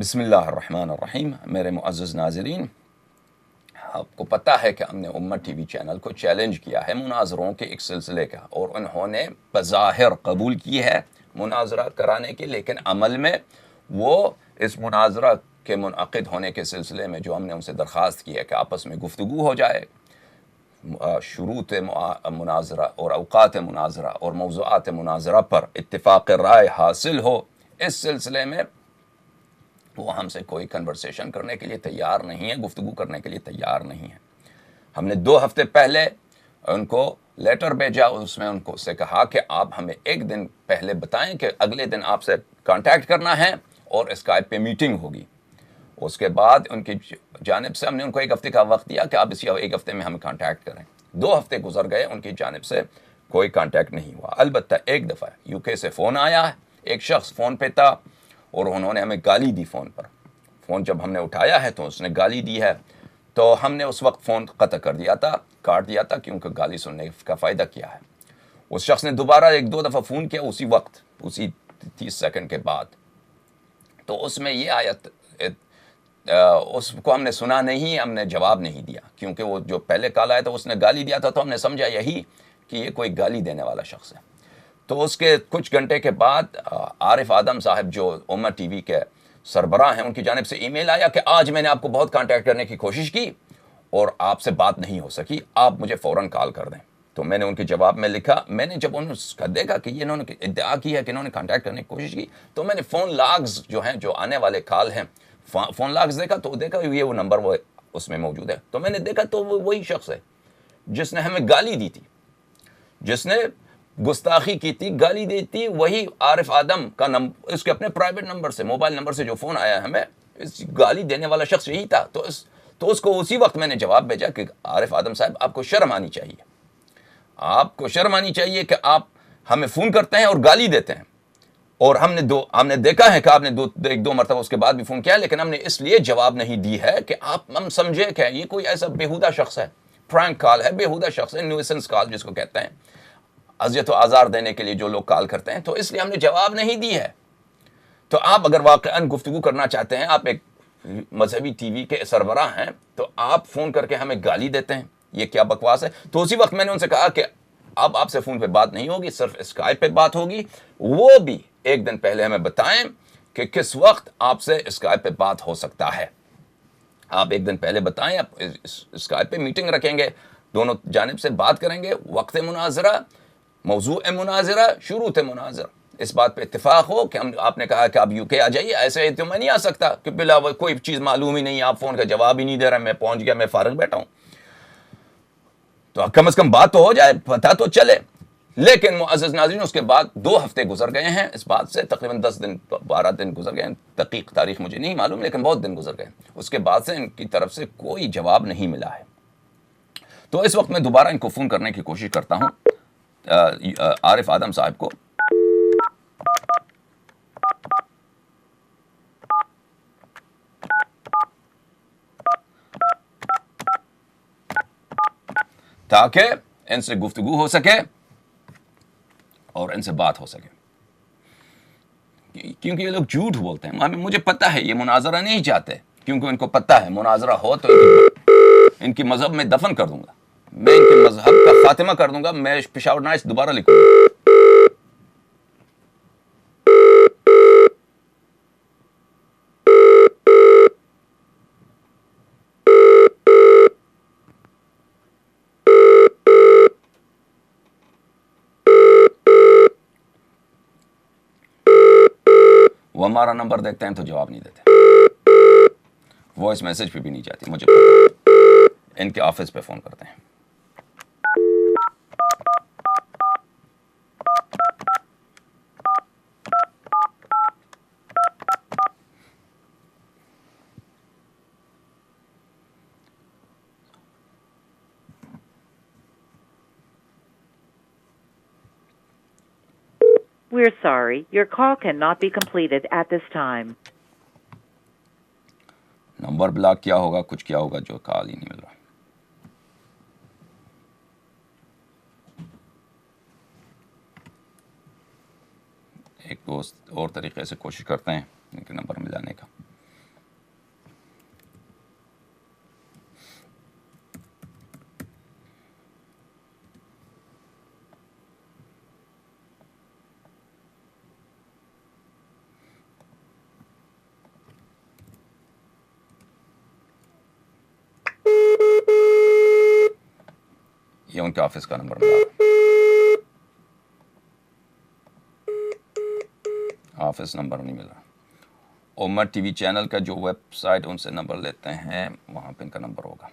بسم اللہ الرحمن الرحیم. میرے معزز ناظرین، آپ کو پتہ ہے کہ ہم نے امت ٹی وی چینل کو چیلنج کیا ہے مناظروں کے ایک سلسلے کا، اور انہوں نے بظاہر قبول کی ہے مناظرہ کرانے کے، لیکن عمل میں وہ اس مناظرہ کے منعقد ہونے کے سلسلے میں جو ہم نے ان سے درخواست کی ہے کہ آپس میں گفتگو ہو جائے، شروط مناظرہ اور اوقات مناظرہ اور موضوعات مناظرہ پر اتفاق رائے حاصل ہو، اس سلسلے میں وہ ہم سے کوئی کنورسیشن کرنے کے لیے تیار نہیں ہے، گفتگو کرنے کے لیے تیار نہیں ہے. ہم نے 2 ہفتے پہلے ان کو لیٹر بھیجا، اس میں ان کو سے کہا کہ آپ ہمیں ایک دن پہلے بتائیں کہ اگلے دن آپ سے کانٹیکٹ کرنا ہے اور اسکائپ پہ میٹنگ ہوگی. اس کے بعد ان کی جانب سے ہم نے ان کو 1 ہفتے کا وقت دیا کہ آپ اسی 1 ہفتے میں ہمیں کانٹیکٹ کریں. 2 ہفتے گزر گئے، ان کی جانب سے کوئی کانٹیکٹ نہیں ہوا. البتہ ایک دفعہ یو کے سے فون آیا، ایک شخص فون پہ تھا اور انہوں نے ہمیں گالی دی فون پر. فون جب ہم نے اٹھایا ہے تو اس نے گالی دی ہے، تو ہم نے اس وقت فون قطع کر دیا تھا، کاٹ دیا تھا، کیونکہ گالی سننے کا فائدہ کیا ہے. اس شخص نے دوبارہ 1-2 دفعہ فون کیا اسی وقت، اسی 30 سیکنڈ کے بعد. تو اس میں یہ آیت اس کو ہم نے سنا نہیں، ہم نے جواب نہیں دیا، کیونکہ وہ جو پہلے کال آیا تھا اس نے گالی دیا تھا، تو ہم نے سمجھا یہی کہ یہ کوئی گالی دینے والا شخص ہے. تو اس کے کچھ گھنٹے کے بعد عارف آدم صاحب جو امت ٹی وی کے سربراہ ہیں، ان کی جانب سے ای میل آیا کہ آج میں نے آپ کو بہت کانٹیکٹ کرنے کی کوشش کی اور آپ سے بات نہیں ہو سکی، آپ مجھے فوراً کال کر دیں. تو میں نے ان کے جواب میں لکھا، میں نے جب انہوں نے دیکھا کہ یہ انہوں نے ادعا کی ہے کہ انہوں نے کانٹیکٹ کرنے کی کوشش کی، تو میں نے فون لاگز جو ہیں، جو آنے والے کال ہیں، فون لاگز دیکھا، تو دیکھا یہ وہ نمبر وہ اس میں موجود ہے. تو میں نے دیکھا تو وہ وہی شخص ہے جس نے ہمیں گالی دی تھی، جس نے گستاخی کی تھی، گالی دی تھی. وہی عارف آدم کا نمبر، اس کے اپنے پرائیویٹ نمبر سے، موبائل نمبر سے جو فون آیا ہمیں، اس گالی دینے والا شخص یہی تھا. تو اس کو اسی وقت میں نے جواب بھیجا کہ عارف آدم صاحب، آپ کو شرم آنی چاہیے، آپ کو شرم آنی چاہیے کہ آپ ہمیں فون کرتے ہیں اور گالی دیتے ہیں. اور ہم نے دیکھا ہے کہ آپ نے 1-2 مرتبہ اس کے بعد بھی فون کیا، لیکن ہم نے اس لیے جواب نہیں دی ہے کہ ہم سمجھے کہ یہ کوئی ایسا بیہودہ شخص ہے، پرانک کال ہے، بیہودہ شخص ہے، نیوسنس کال جس کو کہتے ہیں، اذیت و آزار دینے کے لیے جو لوگ کال کرتے ہیں. تو اس لیے ہم نے جواب نہیں دی ہے. تو آپ اگر واقعاً گفتگو کرنا چاہتے ہیں، آپ ایک مذہبی ٹی وی کے سربراہ ہیں، تو آپ فون کر کے ہمیں گالی دیتے ہیں، یہ کیا بکواس ہے. تو اسی وقت میں نے ان سے کہا کہ اب آپ سے فون پہ بات نہیں ہوگی، صرف اسکائپ پہ بات ہوگی. وہ بھی 1 دن پہلے ہمیں بتائیں کہ کس وقت آپ سے اسکائپ پہ بات ہو سکتا ہے. آپ 1 دن پہلے بتائیں، آپ اسکائپ پہ میٹنگ رکھیں گے، دونوں جانب سے بات کریں گے، وقت مناظرہ، موضوع مناظرہ، شروط مناظرہ، اس بات پہ اتفاق ہو کہ آپ نے کہا کہ آپ یو کے آ جائیے. ایسے تو میں نہیں آ سکتا کہ بلا کوئی چیز معلوم ہی نہیں، آپ فون کا جواب ہی نہیں دے رہے، میں پہنچ گیا، میں فارغ بیٹھا ہوں. تو کم از کم بات تو ہو جائے، پتہ تو چلے. لیکن معزز ناظرین، اس کے بعد 2 ہفتے گزر گئے ہیں اس بات سے، تقریباً 10 دن 12 دن گزر گئے ہیں، دقیق تاریخ مجھے نہیں معلوم، لیکن بہت دن گزر گئے. اس کے بعد سے ان کی طرف سے کوئی جواب نہیں ملا ہے. تو اس وقت میں دوبارہ ان کو فون کرنے کی کوشش کرتا ہوں، عارف آدم صاحب کو. تاکہ ان سے گفتگو ہو سکے اور ان سے بات ہو سکے، کیونکہ یہ لوگ جھوٹ بولتے ہیں. مجھے پتہ ہے یہ مناظرہ نہیں چاہتے، کیونکہ ان کو پتہ ہے مناظرہ ہو تو ان کی مذہب میں دفن کر دوں گا، میں ان کے مذہب کا خاتمہ کر دوں گا، میں پشاور نائٹس دوبارہ لکھوں گا. وہ ہمارا نمبر دیکھتے ہیں تو جواب نہیں دیتے، وائس میسج پہ بھی نہیں جاتی، مجھے پتہ ہے. ان کے آفس پہ فون کرتے ہیں. We're sorry, your call cannot be completed at this time. Number block کیا ہوگا، کچھ کیا ہوگا، جو کال ہی نہیں مل رہا. ایک دوست اور طریقے سے کوشش کرتے ہیں ان کے نمبر ملانے کا. یہ ان کے آفس کا نمبر ملا، آفس نمبر نہیں ملا. امت ٹی وی چینل کا جو ویب سائٹ ان سے نمبر لیتے ہیں وہاں پہ ان کا نمبر ہوگا.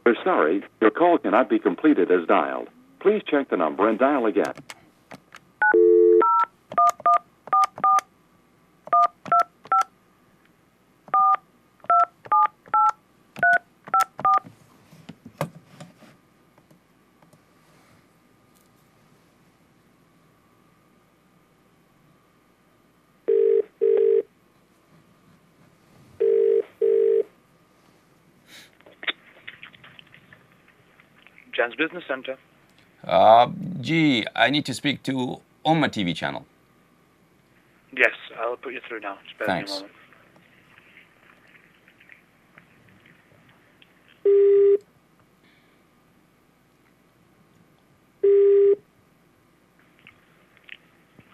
We're sorry, your call cannot be completed as dialed. Please check the number and dial again. Jan's Business Center. G I need to speak to Umma TV channel. Yes, I'll put you through now. Just bear with me a Thanks. moment.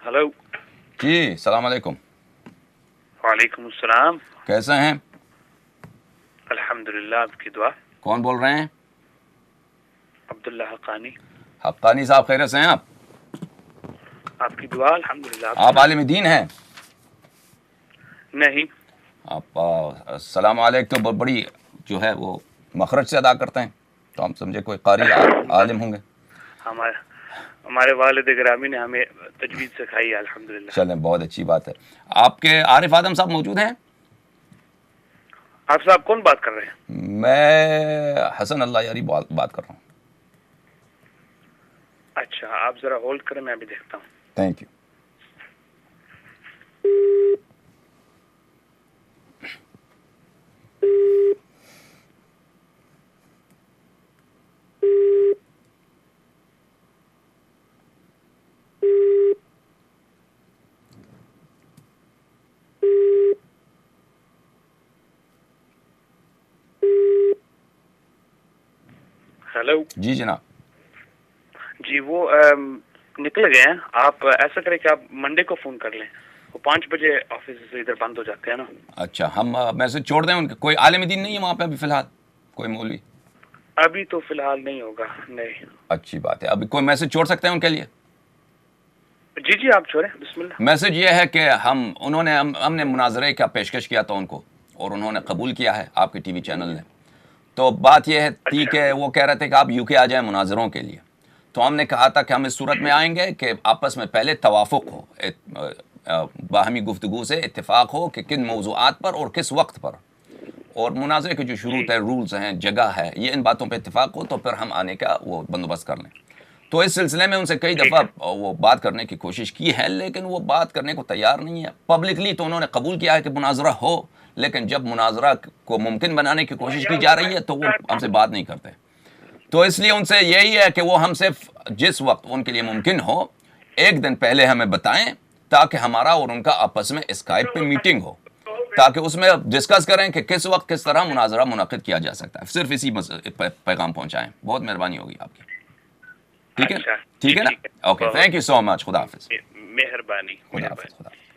Hello. جی السلام علیکم، وعلیکم السلام. کیسے ہیں؟ الحمدللہ، آپ کی دعا. کون بول رہے ہیں؟ عبداللہ حقانی. حقانی صاحب خیریت سے ہیں آپ؟ آپ کی دعا الحمدللہ. آپ عالم دین ہیں؟ نہیں. آپ السلام علیکم تو بڑی جو ہے وہ مخرج سے ادا کرتے ہیں، تو ہم سمجھے کوئی قاری عالم ہوں گے. ہمارے والد گرامی نے ہمیں تجوید سکھائی ہے الحمدللہ. چلیں بہت اچھی بات ہے. آپ کے عارف آدم صاحب موجود ہیں؟ آپ صاحب کون بات کر رہے ہیں؟ میں حسن اللہ یاری بات کر رہا ہوں. اچھا، آپ ذرا ہولڈ کریں، میں ابھی دیکھتا ہوں. Thank you. ہیلو. جی جناب. جی وہ نکل گئے ہیں. آپ ایسا کریں کہ آپ منڈے کو فون کر لیں، وہ 5 بجے آفس سے ادھر بند ہو جاتے ہیں نا. اچھا، ہم میسج چھوڑ دیں ان کے؟ کوئی عالم دین نہیں ہے وہاں پہ ابھی فی الحال؟ کوئی مولوی؟ ابھی تو فی الحال نہیں ہوگا. نہیں. اچھی بات ہے. ابھی کوئی میسج چھوڑ سکتے ہیں ان کے لیے؟ جی جی، آپ چھوڑیں، بسم اللہ. میسج یہ ہے کہ ہم نے مناظرے کا پیشکش کیا تھا ان کو، اور انہوں نے قبول کیا ہے آپ کے ٹی وی چینل نے. تو بات یہ ہے تھی کہ وہ کہہ رہے تھے کہ آپ یو کے آ جائیں مناظروں کے لیے. تو ہم نے کہا تھا کہ ہم اس صورت میں آئیں گے کہ آپس میں پہلے توافق ہو، باہمی گفتگو سے اتفاق ہو کہ کن موضوعات پر اور کس وقت پر، اور مناظرے کے جو شروط ہے، رولز ہیں، جگہ ہے، یہ ان باتوں پہ اتفاق ہو تو پھر ہم آنے کا وہ بندوبست کر لیں. تو اس سلسلے میں ان سے کئی دفعہ وہ بات کرنے کی کوشش کی ہے، لیکن وہ بات کرنے کو تیار نہیں ہے. پبلکلی تو انہوں نے قبول کیا ہے کہ مناظرہ ہو، لیکن جب مناظرہ کو ممکن بنانے کی کوشش کی جا رہی ہے تو وہ ہم سے بات نہیں کرتے. تو اس لیے ان سے یہی ہے کہ وہ ہم سے جس وقت ان کے لیے ممکن ہو ایک دن پہلے ہمیں بتائیں، تاکہ ہمارا اور ان کا آپس میں اسکائپ پہ میٹنگ ہو، تاکہ اس میں ڈسکس کریں کہ کس وقت کس طرح مناظرہ منعقد کیا جا سکتا ہے. صرف اسی پیغام پہنچائیں. بہت مہربانی ہوگی آپ کی. ٹھیک ہے؟ ٹھیک ہے نا؟ اوکے، تھینک یو سو مچ. خدا حافظ. مہربانی. خدا حافظ. خدا حافظ.